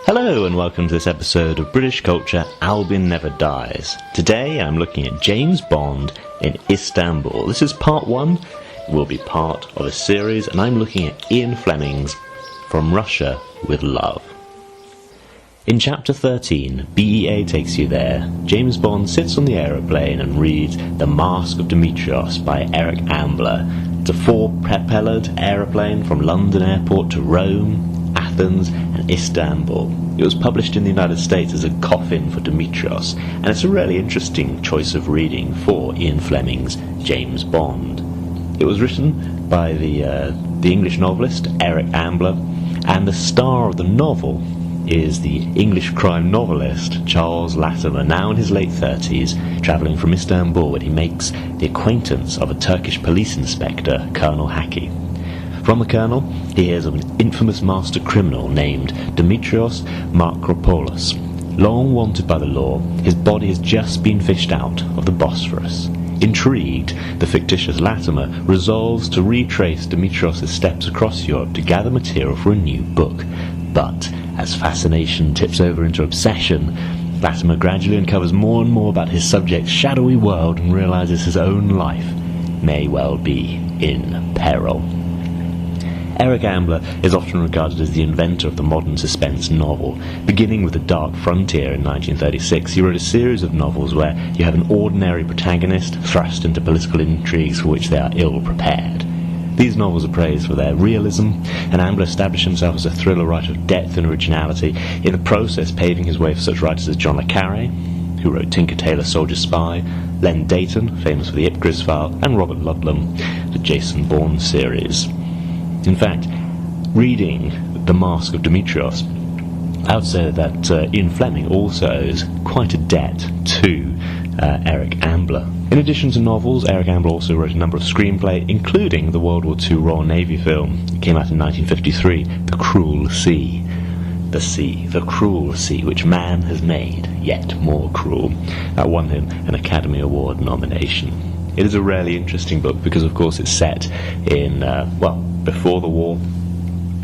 Hello and welcome to this episode of British Culture Albion Never Dies. Today I'm looking at James Bond in Istanbul. This is part 1, it will be part of a series, and I'm looking at Ian Fleming's From Russia with Love. In chapter 13, BEA takes you there. James Bond sits on the aeroplane and reads The Mask of Dimitrios by Eric Ambler. It's a 4-propellered aeroplane from London Airport to Rome, Athens and Istanbul. It was published in the United States as a coffin for Dimitrios, and it's a really interesting choice of reading for Ian Fleming's James Bond. It was written by the English novelist Eric Ambler, and the star of the novel is the English crime novelist Charles Latimer, now in his late 30s, travelling from Istanbul when he makes the acquaintance of a Turkish police inspector, Colonel Haki. From the Colonel, he hears of an infamous master criminal named Dimitrios Markopoulos. Long wanted by the law, his body has just been fished out of the Bosphorus. Intrigued, the fictitious Latimer resolves to retrace Dimitrios' steps across Europe to gather material for a new book. But as fascination tips over into obsession, Latimer gradually uncovers more and more about his subject's shadowy world and realizes his own life may well be in peril. Eric Ambler is often regarded as the inventor of the modern suspense novel. Beginning with The Dark Frontier in 1936, he wrote a series of novels where you have an ordinary protagonist thrust into political intrigues for which they are ill-prepared. These novels are praised for their realism, and Ambler established himself as a thriller writer of depth and originality, in the process paving his way for such writers as John le Carré, who wrote Tinker Tailor Soldier Spy, Len Deighton, famous for the Ipcris File, and Robert Ludlum, the Jason Bourne series. In fact, reading The Mask of Dimitrios, I would say that Ian Fleming also owes quite a debt to Eric Ambler. In addition to novels, Eric Ambler also wrote a number of screenplays, including the World War II Royal Navy film. It came out in 1953, The Cruel Sea. The cruel sea, which man has made yet more cruel. That won him an Academy Award nomination. It is a really interesting book because, of course, it's set in, before the war.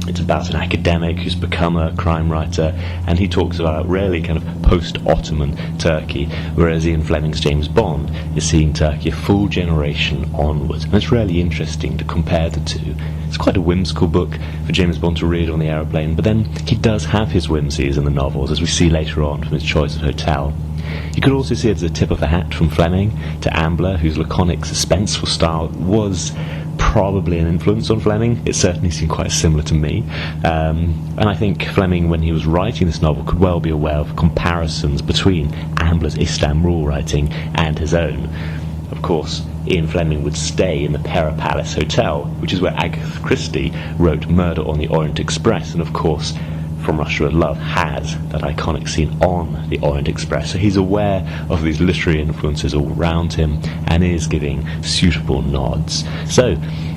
It's about an academic who's become a crime writer, and he talks about really kind of post-Ottoman Turkey, whereas Ian Fleming's James Bond is seeing Turkey a full generation onwards. And it's really interesting to compare the two. It's quite a whimsical book for James Bond to read on the aeroplane, but then he does have his whimsies in the novels, as we see later on from his choice of hotel. You could also see it as a tip of the hat from Fleming to Ambler, whose laconic, suspenseful style was probably an influence on Fleming. It certainly seemed quite similar to me. And I think Fleming, when he was writing this novel, could well be aware of comparisons between Ambler's Istanbul writing and his own. Of course, Ian Fleming would stay in the Pera Palace Hotel, which is where Agatha Christie wrote Murder on the Orient Express, and of course From Russia with Love has that iconic scene on the Orient Express. So he's aware of these literary influences all around him and is giving suitable nods. So,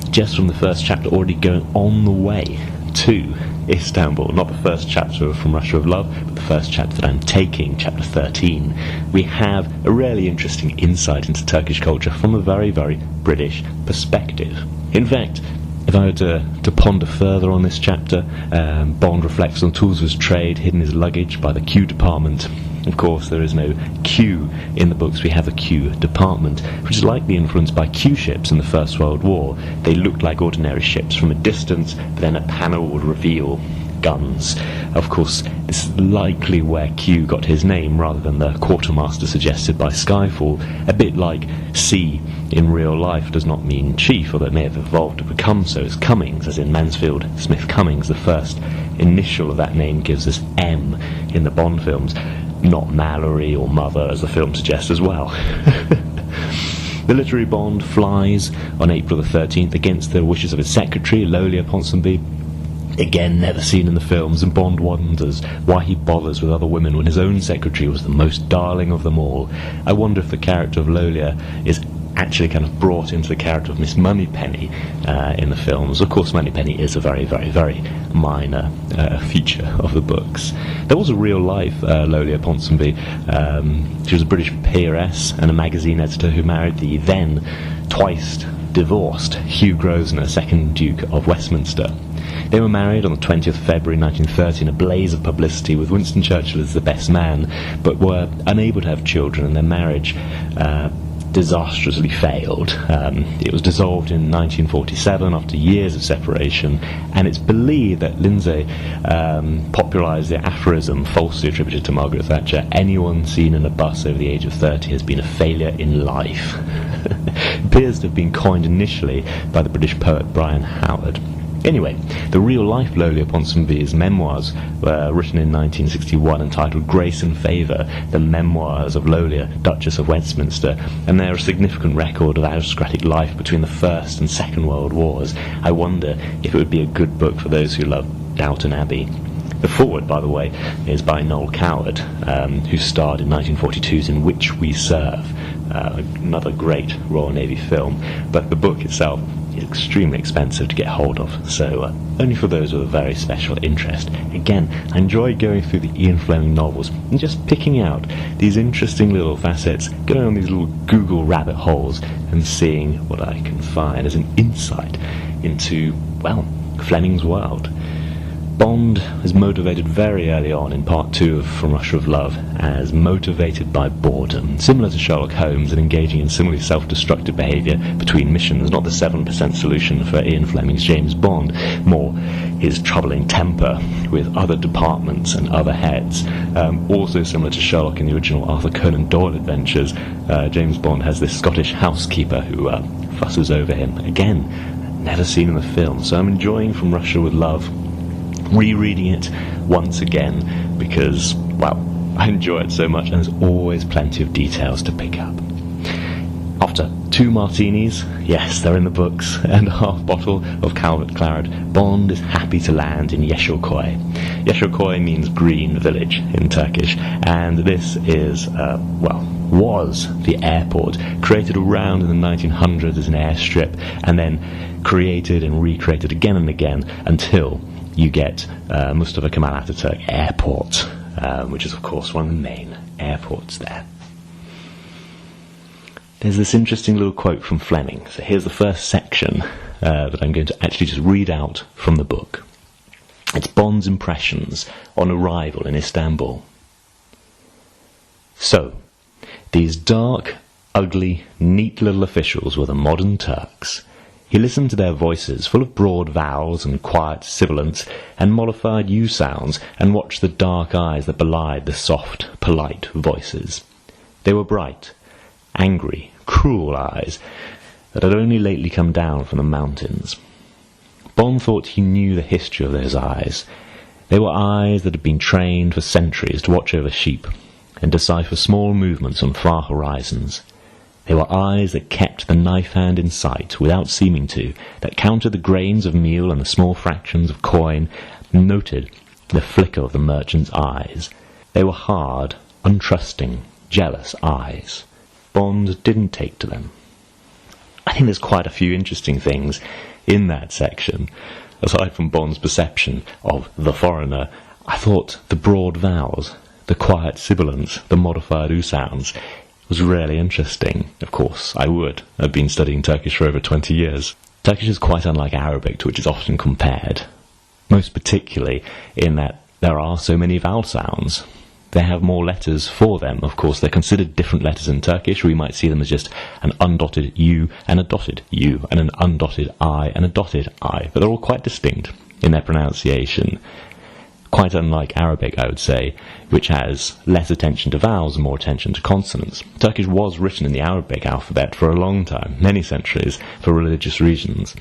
just from the first chapter, already going on the way to Istanbul, not the first chapter of From Russia with Love, but the first chapter that I'm taking, chapter 13, we have a really interesting insight into Turkish culture from a very, very British perspective. In fact, if I were to ponder further on this chapter, Bond reflects on tools of his trade hidden in his luggage by the Q department. Of course, there is no Q in the books. We have the Q department, which is likely influenced by Q ships in the First World War. They looked like ordinary ships from a distance, but then a panel would reveal guns. Of course, this is likely where Q got his name rather than the quartermaster suggested by Skyfall. A bit like C in real life does not mean chief, or that may have evolved to become so as Cummings, as in Mansfield Smith Cummings. The first initial of that name gives us M in the Bond films, not Mallory or Mother, as the film suggests as well. The literary Bond flies on April the 13th against the wishes of his secretary, Lolia Ponsonby, again never seen in the films, and Bond wonders why he bothers with other women when his own secretary was the most darling of them all. I wonder if the character of Lolia is actually kind of brought into the character of Miss Moneypenny in the films. Of course, Moneypenny is a very, very, very minor feature of the books. There was a real-life Lolia Ponsonby. She was a British peeress and a magazine editor who married the then twice divorced Hugh Grosvenor, second Duke of Westminster. They were married on the 20th of February 1930 in a blaze of publicity with Winston Churchill as the best man, but were unable to have children, and their marriage disastrously failed. It was dissolved in 1947 after years of separation, and it's believed that Lindsay popularised the aphorism falsely attributed to Margaret Thatcher: anyone seen in a bus over the age of 30 has been a failure in life. It appears to have been coined initially by the British poet Brian Howard. Anyway, the real-life Lolia Ponsonby's memoirs were written in 1961, entitled Grace and Favour, the Memoirs of Lolia, Duchess of Westminster, and they're a significant record of aristocratic life between the First and Second World Wars. I wonder if it would be a good book for those who love Downton Abbey. The foreword, by the way, is by Noel Coward, who starred in 1942's In Which We Serve, another great Royal Navy film, but the book itself is extremely expensive to get hold of, so only for those with a very special interest. Again, I enjoy going through the Ian Fleming novels and just picking out these interesting little facets, going on these little Google rabbit holes and seeing what I can find as an insight into, well, Fleming's world. Bond is motivated very early on in Part 2 of From Russia with Love as motivated by boredom, similar to Sherlock Holmes, and engaging in similarly self-destructive behaviour between missions. Not the 7% solution for Ian Fleming's James Bond, more his troubling temper with other departments and other heads. Also similar to Sherlock in the original Arthur Conan Doyle adventures, James Bond has this Scottish housekeeper who fusses over him. Again, never seen in the film, so I'm enjoying From Russia with Love, rereading it once again because, well, I enjoy it so much, and there's always plenty of details to pick up. After 2 martinis, yes, they're in the books, and a half bottle of Calvert Claret, Bond is happy to land in Yeşilköy. Yeşilköy means green village in Turkish, and this is, was the airport, created around in the 1900s as an airstrip, and then created and recreated again and again until you get Mustafa Kemal Atatürk Airport, which is, of course, one of the main airports there. There's this interesting little quote from Fleming. So here's the first section that I'm going to actually just read out from the book. It's Bond's impressions on arrival in Istanbul. So, these dark, ugly, neat little officials were the modern Turks. He listened to their voices, full of broad vowels and quiet sibilants and modified U sounds, and watched the dark eyes that belied the soft, polite voices. They were bright, angry, cruel eyes that had only lately come down from the mountains. Bond thought he knew the history of those eyes. They were eyes that had been trained for centuries to watch over sheep and decipher small movements on far horizons. They were eyes that kept the knife hand in sight without seeming to, that counted the grains of meal and the small fractions of coin, and noted the flicker of the merchant's eyes. They were hard, untrusting, jealous eyes. Bond didn't take to them. I think there's quite a few interesting things in that section. Aside from Bond's perception of the foreigner, I thought the broad vowels, the quiet sibilants, the modified U sounds, was really interesting. Of course, I would. I've been studying Turkish for over 20 years. Turkish is quite unlike Arabic, to which it's often compared, most particularly in that there are so many vowel sounds. They have more letters for them. Of course, they're considered different letters in Turkish. We might see them as just an undotted U and a dotted U, and an undotted I and a dotted I, but they're all quite distinct in their pronunciation. Quite unlike Arabic, I would say, which has less attention to vowels and more attention to consonants. Turkish was written in the Arabic alphabet for a long time, many centuries, for religious reasons.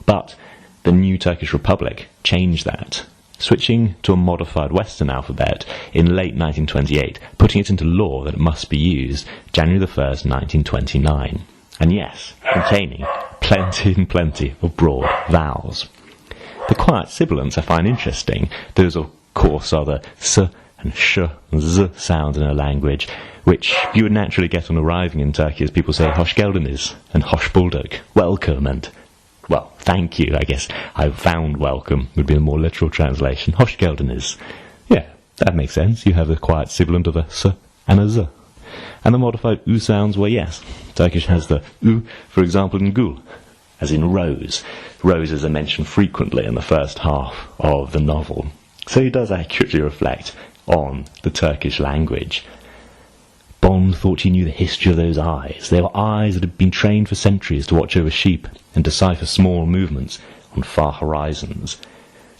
But the new Turkish Republic changed that, switching to a modified Western alphabet in late 1928, putting it into law that it must be used January the 1st, 1929. And yes, containing plenty and plenty of broad vowels. The quiet sibilants I find interesting. Those, of course, are the s and sh and z sounds in a language, which you would naturally get on arriving in Turkey as people say hoş geldiniz and hoş bulduk, welcome, and, well, thank you, I guess. I found welcome would be a more literal translation. Hoş geldiniz. Yeah, that makes sense. You have the quiet sibilant of a s and a z. And the modified U sounds, well, yes. Turkish has the U, for example, in gul, as in rose. Roses are mentioned frequently in the first half of the novel. So he does accurately reflect on the Turkish language. Bond thought he knew the history of those eyes. They were eyes that had been trained for centuries to watch over sheep and decipher small movements on far horizons.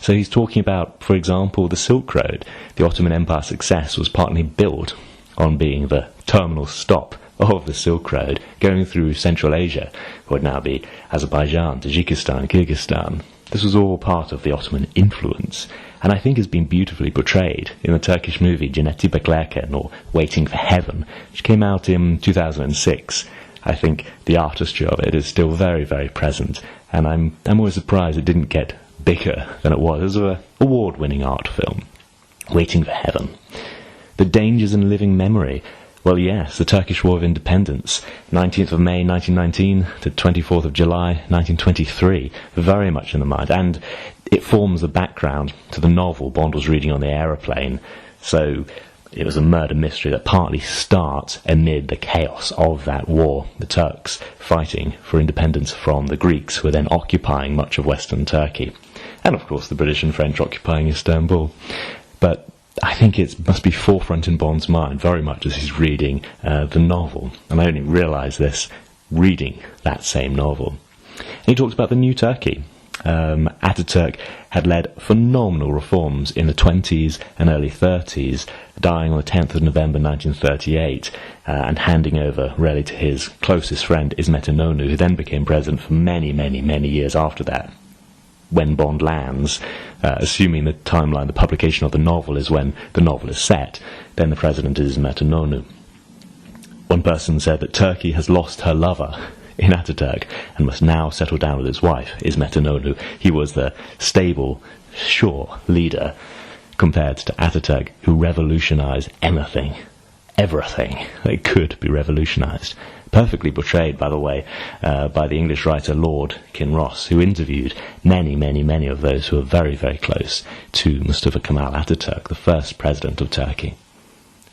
So he's talking about, for example, the Silk Road. The Ottoman Empire's success was partly built on being the terminal stop of the Silk Road, going through Central Asia, what would now be Azerbaijan, Tajikistan, Kyrgyzstan. This was all part of the Ottoman influence, and I think has been beautifully portrayed in the Turkish movie Cenneti Beklerken, or Waiting for Heaven, which came out in 2006. I think the artistry of it is still very, very present, and I'm always surprised it didn't get bigger than it was. It was an award-winning art film. Waiting for Heaven. The dangers in living memory. Well, yes, the Turkish War of Independence, 19th of May 1919 to 24th of July 1923, very much in the mind, and it forms the background to the novel Bond was reading on the aeroplane. So it was a murder mystery that partly starts amid the chaos of that war, the Turks fighting for independence from the Greeks, who were then occupying much of Western Turkey, and of course the British and French occupying Istanbul. But I think it must be forefront in Bond's mind very much as he's reading the novel, and I only realised this reading that same novel. And he talks about the new Turkey. Ataturk had led phenomenal reforms in the 20s and early 30s, dying on the 10th of November 1938, and handing over really to his closest friend Ismet Inonu, who then became president for many, many, many years after that. When Bond lands, assuming the timeline, the publication of the novel is when the novel is set, then the president is Ismet Inonu. One person said that Turkey has lost her lover in Ataturk and must now settle down with his wife, Ismet Inonu. He was the stable, sure leader compared to Ataturk, who revolutionized anything, everything that could be revolutionized. Perfectly portrayed, by the way, by the English writer Lord Kinross, who interviewed many, many, many of those who were very, very close to Mustafa Kemal Ataturk, the first president of Turkey.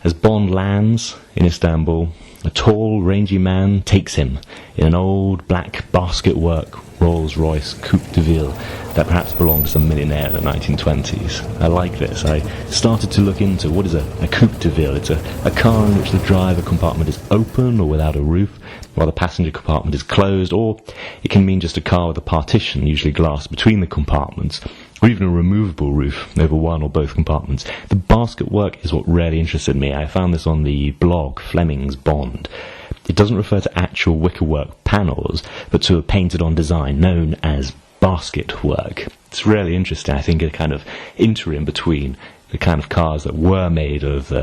As Bond lands in Istanbul, a tall, rangy man takes him in an old black basket-work Rolls-Royce Coupe de Ville that perhaps belonged to some millionaire in the 1920s. I like this. I started to look into what is a Coupe de Ville. It's a car in which the driver compartment is open or without a roof, while the passenger compartment is closed, or it can mean just a car with a partition, usually glass, between the compartments, or even a removable roof over one or both compartments. The basket work is what really interested me. I found this on the blog Fleming's Bond. It doesn't refer to actual wickerwork panels, but to a painted-on design known as basket work. It's really interesting. I think a kind of interim between the kind of cars that were made of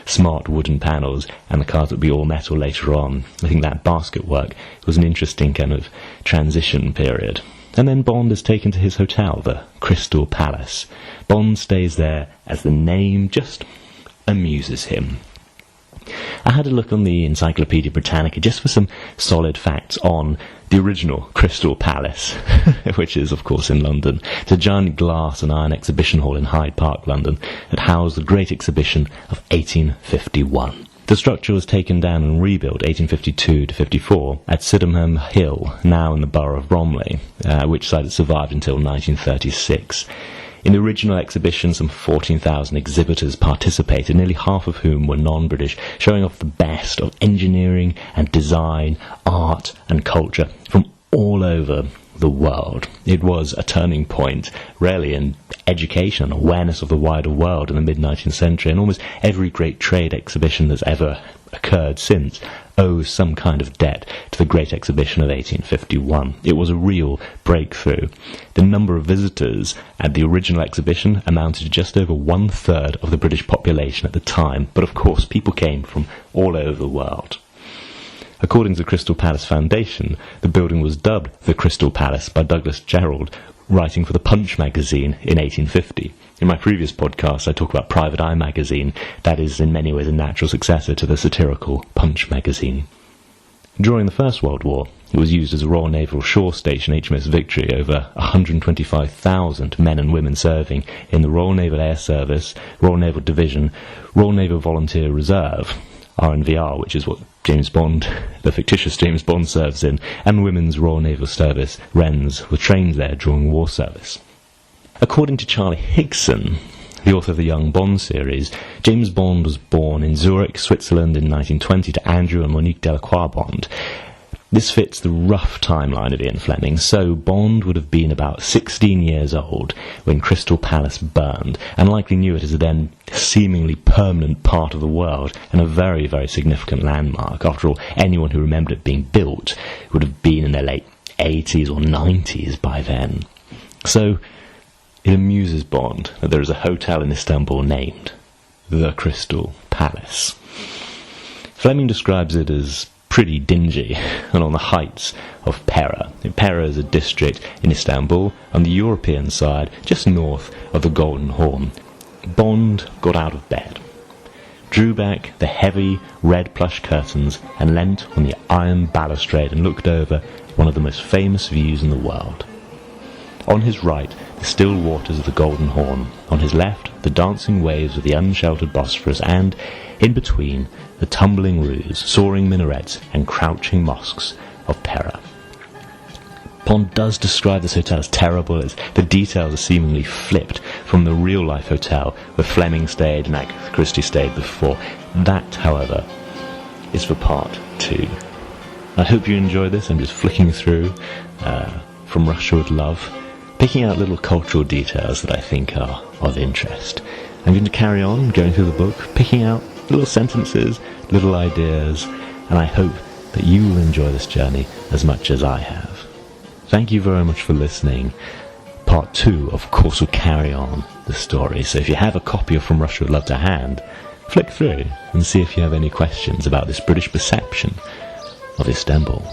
smart wooden panels and the cars that would be all metal later on. I think that basket work was an interesting kind of transition period. And then Bond is taken to his hotel, the Crystal Palace. Bond stays there as the name just amuses him. I had a look on the Encyclopaedia Britannica just for some solid facts on the original Crystal Palace, which is, of course, in London. It's a giant glass and iron exhibition hall in Hyde Park, London, that housed the Great Exhibition of 1851. The structure was taken down and rebuilt 1852 to 54 at Sydenham Hill, now in the borough of Bromley, which site it survived until 1936. In the original exhibition, some 14,000 exhibitors participated, nearly half of whom were non-British, showing off the best of engineering and design, art and culture from all over the world. It was a turning point, really, in education and awareness of the wider world in the mid-19th century, and almost every great trade exhibition that's ever occurred since owes some kind of debt to the Great Exhibition of 1851. It was a real breakthrough. The number of visitors at the original exhibition amounted to just over 1/3 of the British population at the time, but of course people came from all over the world. According to the Crystal Palace Foundation, the building was dubbed the Crystal Palace by Douglas Jerrold, writing for the Punch magazine in 1850. In my previous podcast, I talk about Private Eye magazine. That is in many ways a natural successor to the satirical Punch magazine. During the First World War, it was used as a Royal Naval shore station, HMS Victory, over 125,000 men and women serving in the Royal Naval Air Service, Royal Naval Division, Royal Naval Volunteer Reserve, RNVR, which is what James Bond, the fictitious James Bond, serves in, and Women's Royal Naval Service, Wrens, were trained there during war service. According to Charlie Higson, the author of the Young Bond series, James Bond was born in Zurich, Switzerland in 1920 to Andrew and Monique Delacroix Bond. This fits the rough timeline of Ian Fleming, so Bond would have been about 16 years old when Crystal Palace burned, and likely knew it as a then seemingly permanent part of the world and a very, very significant landmark. After all, anyone who remembered it being built would have been in their late 80s or 90s by then. So it amuses Bond that there is a hotel in Istanbul named the Crystal Palace. Fleming describes it as pretty dingy and on the heights of Pera. Pera is a district in Istanbul on the European side, just north of the Golden Horn. Bond got out of bed, drew back the heavy red plush curtains and leant on the iron balustrade and looked over one of the most famous views in the world. On his right, the still waters of the Golden Horn. On his left, the dancing waves of the unsheltered Bosphorus, and, in between, the tumbling roofs, soaring minarets, and crouching mosques of Pera. Bond does describe this hotel as terrible, as the details are seemingly flipped from the real-life hotel where Fleming stayed and Agatha Christie stayed before. That, however, is for part 2. I hope you enjoy this. I'm just flicking through From Russia with Love, picking out little cultural details that I think are of interest. I'm going to carry on going through the book, picking out little sentences, little ideas, and I hope that you will enjoy this journey as much as I have. Thank you very much for listening. Part 2, of course, will carry on the story, so if you have a copy of From Russia with Love to hand, flick through and see if you have any questions about this British perception of Istanbul.